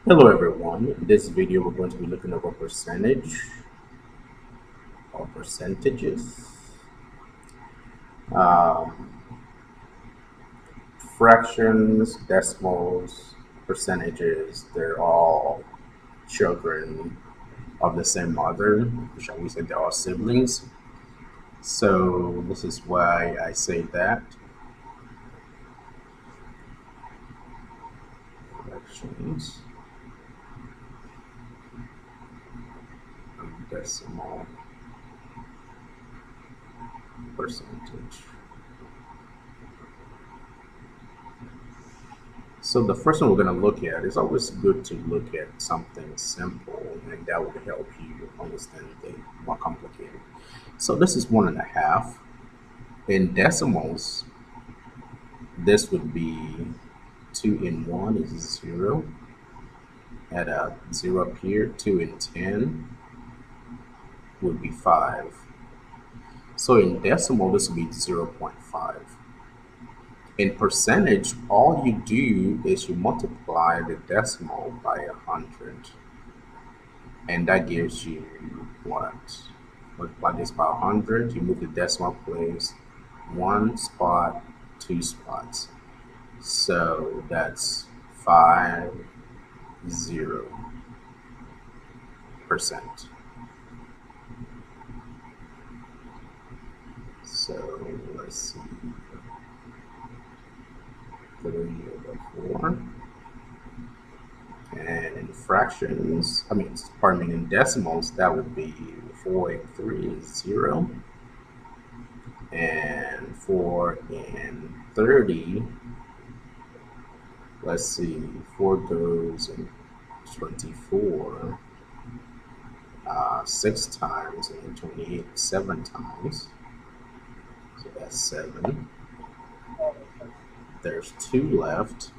Hello everyone. In this video we're going to be looking over percentage or percentages, um, fractions, decimals, percentages. They're all children of the same mother. Shall we say they're all siblings? So this is why I say that. Fractions, decimal, percentage. So the first one we're going to look at is always good to look at something simple, and that will help you understand things more complicated. So this is 1.5. In decimals, this would be 2 in 1 is 0. Add a 0 up here. 2 in 10 would be 5. So in decimal, this would be 0.5. In percentage, all you do is you multiply the decimal by 100, and that gives you what? Multiply this by 100, you move the decimal place one spot, 2 spots. So that's 50%. So let's see, 3/4. And in fractions, pardon me, in decimals, that would be 4 and 3 is 0. And 4 and 30, let's see, 4 goes in 24, 6 times, and then 28, 7 times. So that's 7. There's 2 left.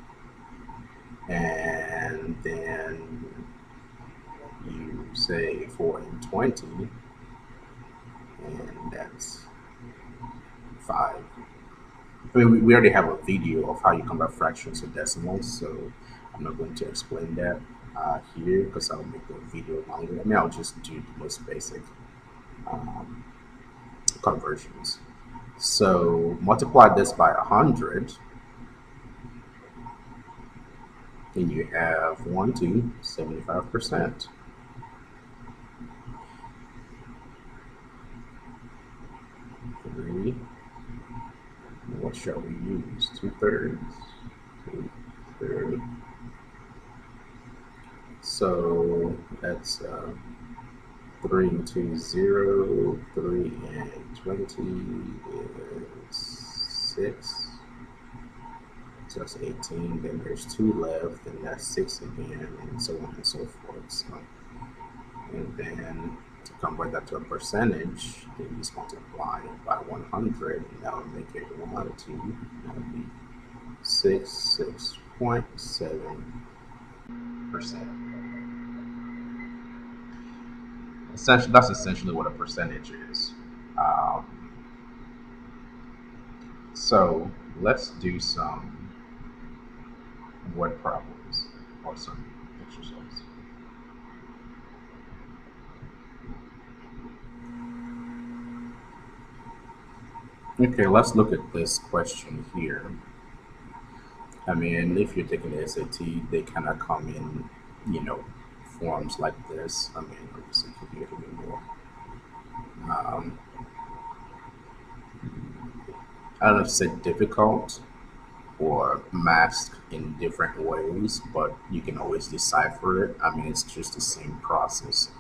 And then you say 4 and 20, and that's 5. I mean, we already have a video of how you convert fractions to decimals, so I'm not going to explain that here because I'll make the video longer. I'll just do the most basic um, conversions. So multiply this by 100, and you have 1 to 75%. What shall we use? 2/3. 2/3. So that's 3 and 2 is 0. 3 and 20 is 6. So that's 18. Then there's 2 left, and that's 6 again, and so on and so forth. So, and then to convert that to a percentage, then you just multiply it by 100, and that will make it 1, 2. That would be 6.7%. Essentially, that's essentially what a percentage is. Um, so let's do some word problems or some exercise. Okay, let's look at this question here. I mean, if you're taking the SAT, they kind of come in, forms like this. I mean, obviously, it could be a little bit more. Um, I don't know if it's difficult or masked in different ways, but you can always decipher it. I mean, it's just the same process.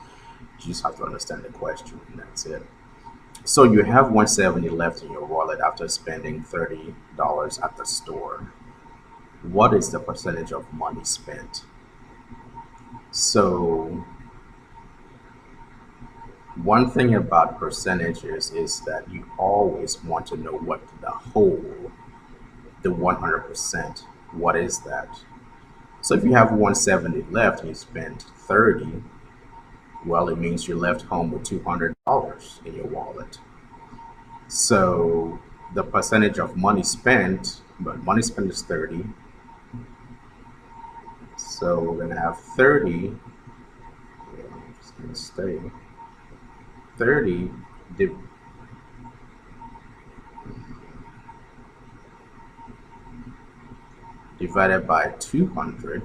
You just have to understand the question, and that's it. So you have 170 left in your wallet after spending $30 at the store. What is the percentage of money spent? So one thing about percentages is that you always want to know what the whole, the 100%, what is that? So if you have 170 left and you spent 30, well, it means you're left home with $200 in your wallet. So the percentage of money spent, but money spent is 30. So So we're going to have 30. I'm just going to stay 30 di- divided by 200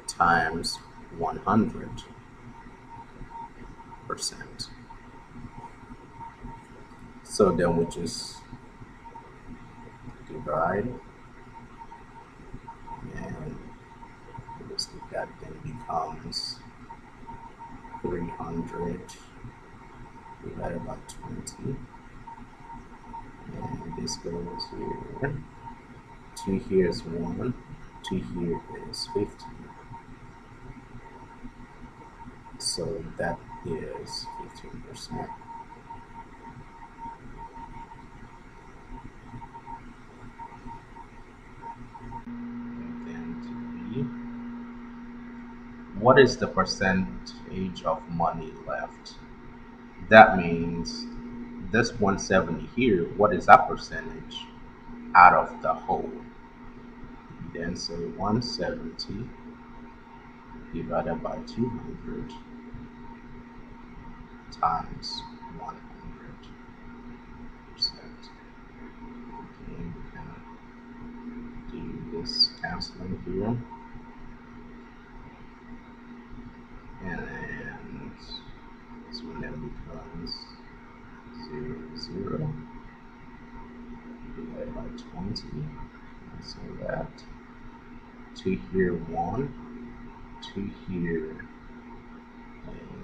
times 100%. So then we just divide, and obviously that then becomes 300 divided by 20, and this goes here. 2 here is 1, 2 here is 50. So that is 15%. And then to B, what is the percentage of money left? That means this 170 here, what is that percentage out of the whole? Then say 170 divided by 200 times 100%. Okay, we can do this canceling here. And then this one then becomes 0, 0 divided by 20. So that 2 here 1, 2 here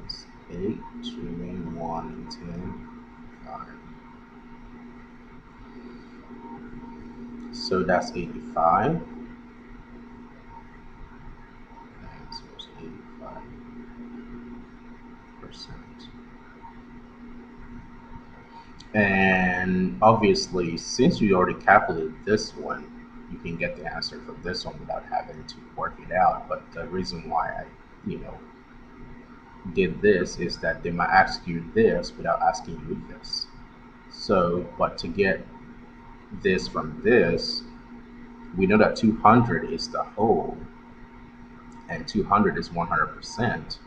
is 8, 2 remain 1 and 10, 5. So that's 85. So it's 85%. And obviously, since you already calculated this one, you can get the answer for this one without having to work it out. But the reason why I, did this is that they might ask you this without asking you this. So, but to get this from this, we know that 200 is the whole, and 200 is 100%.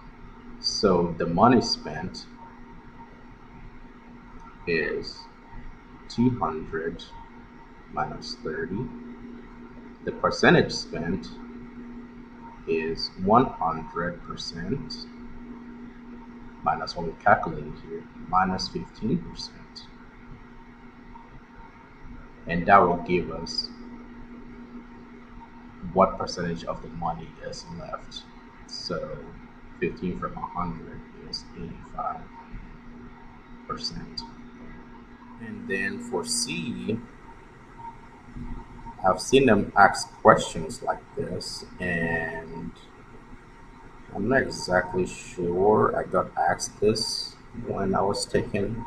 So the money spent is 200 minus 30. The percentage spent is 100% minus what we calculated here, minus 15%. And that will give us what percentage of the money is left. So 15 from 100 is 85%. And then for C, I've seen them ask questions like this, and I'm not exactly sure. I got asked this when I was taking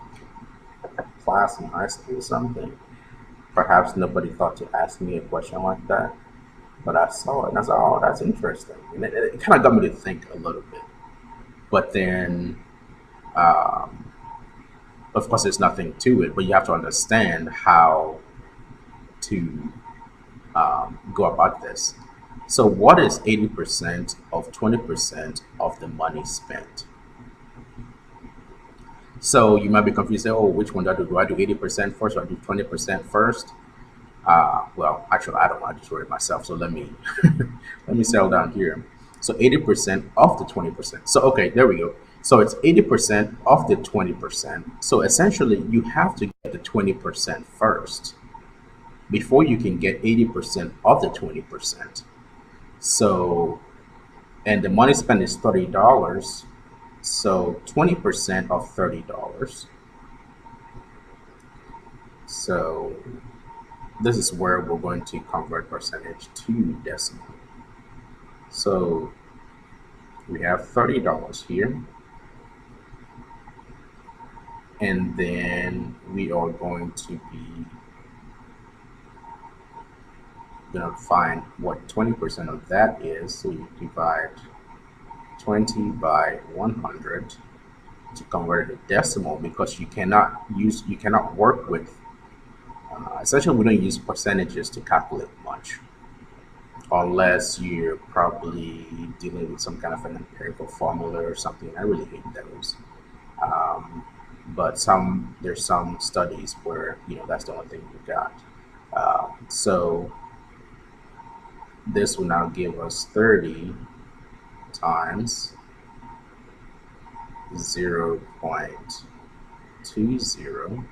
a class in high school or something. Perhaps nobody thought to ask me a question like that, but I saw it and I said, oh, that's interesting. And it kind of got me to think a little bit. But then, um, of course, there's nothing to it, but you have to understand how to go about this. So, what is 80% of 20% of the money spent? So, you might be confused, say, oh, which one do I do? Do I do 80% first or do 20% first? Well, actually, I don't. I just wrote it myself. So let me let me settle down here. So 80% of the 20%. So okay, there we go. So it's 80% of the 20%. So essentially, you have to get the 20% first before you can get 80% of the 20%. So, and the money spent is $30. So 20% of $30. So this is where we're going to convert percentage to decimal. So we have $30 here. And then we are going to find what 20% of that is. So you divide 20 by 100 to convert it to decimal, because you cannot work with essentially we don't use percentages to calculate much. unless you're probably dealing with some kind of an empirical formula or something. I really hate those. Um, but there's some studies where that's the only thing you got. So this will now give us 30 times 0.20.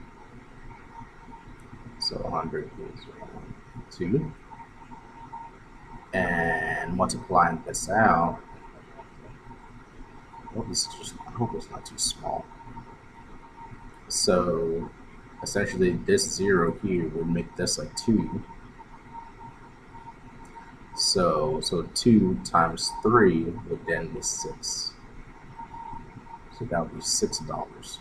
So 100 is 2. And multiplying this out, I hope it's not too small. So essentially this 0 here would make this a 2. So 2 times 3 would then be 6. So that would be $6.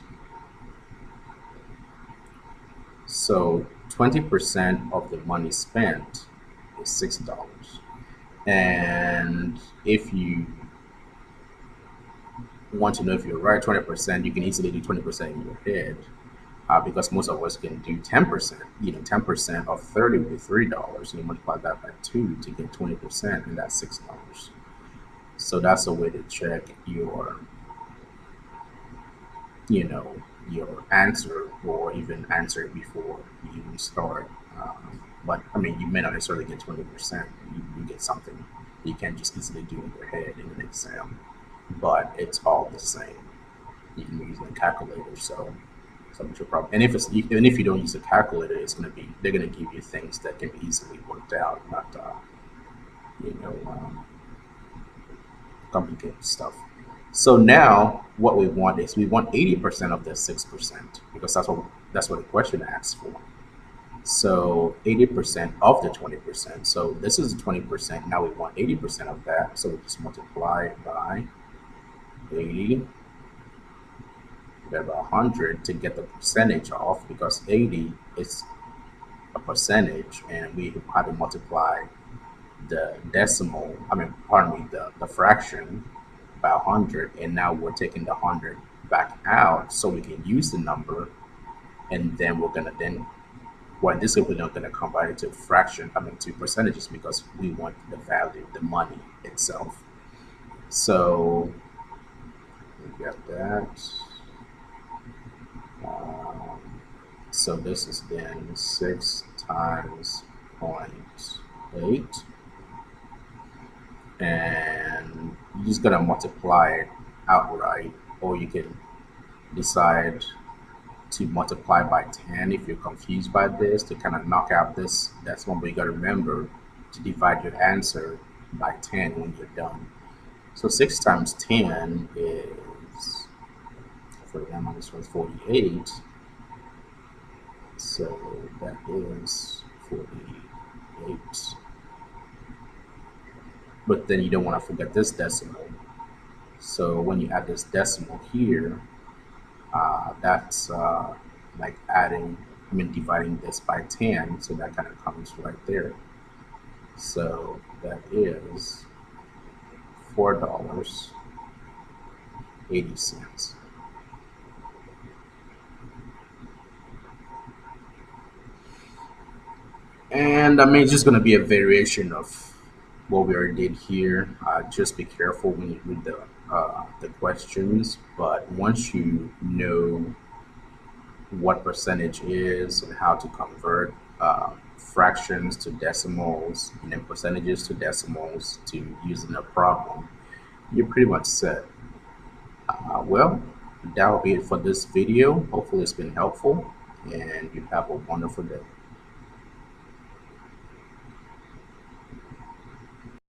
So 20% of the money spent is $6. And if you want to know if you're right, 20%, you can easily do 20% in your head, because most of us can do 10%. 10% of 30 would be $3. You multiply that by 2 to get 20%, and that's $6. So that's a way to check your your answer, or even answer it before you even start. But I mean, you may not necessarily get 20%. You get something you can just easily do in your head in an exam, but it's all the same. You can use a calculator, so much your problem. And even if you don't use a calculator, they're gonna give you things that can be easily worked out, not you know um, complicated stuff. So now what we want 80% of the 6%, because that's what the question asks for. So 80% of the 20%. So this is 20%. Now we want 80% of that. So we just multiply it by 80 divided by 100 to get the percentage off, because 80 is a percentage, and we have to multiply the decimal, pardon me, the fraction by 100, and now we're taking the 100 back out so we can use the number, and then well, in this case, we're not going to convert it to to percentages, because we want the value, the money itself. So we got that. Um, so this is then 6 times 0.8. And you're just gonna multiply it outright, or you can decide to multiply by 10 if you're confused by this, to kind of knock out this. That's one way you got to remember to divide your answer by 10 when you're done. So 6 times 10 is, for example, this was 48. So that is 48. But then you don't want to forget this decimal. So when you add this decimal here, that's like dividing this by 10. So that kind of comes right there. So that is $4.80. And it's just going to be a variation of what we already did here. Just be careful when you read the questions. But once you know what percentage is and how to convert fractions to decimals, and then percentages to decimals to using a problem, you're pretty much set. Well, that will be it for this video. Hopefully it's been helpful, and you have a wonderful day.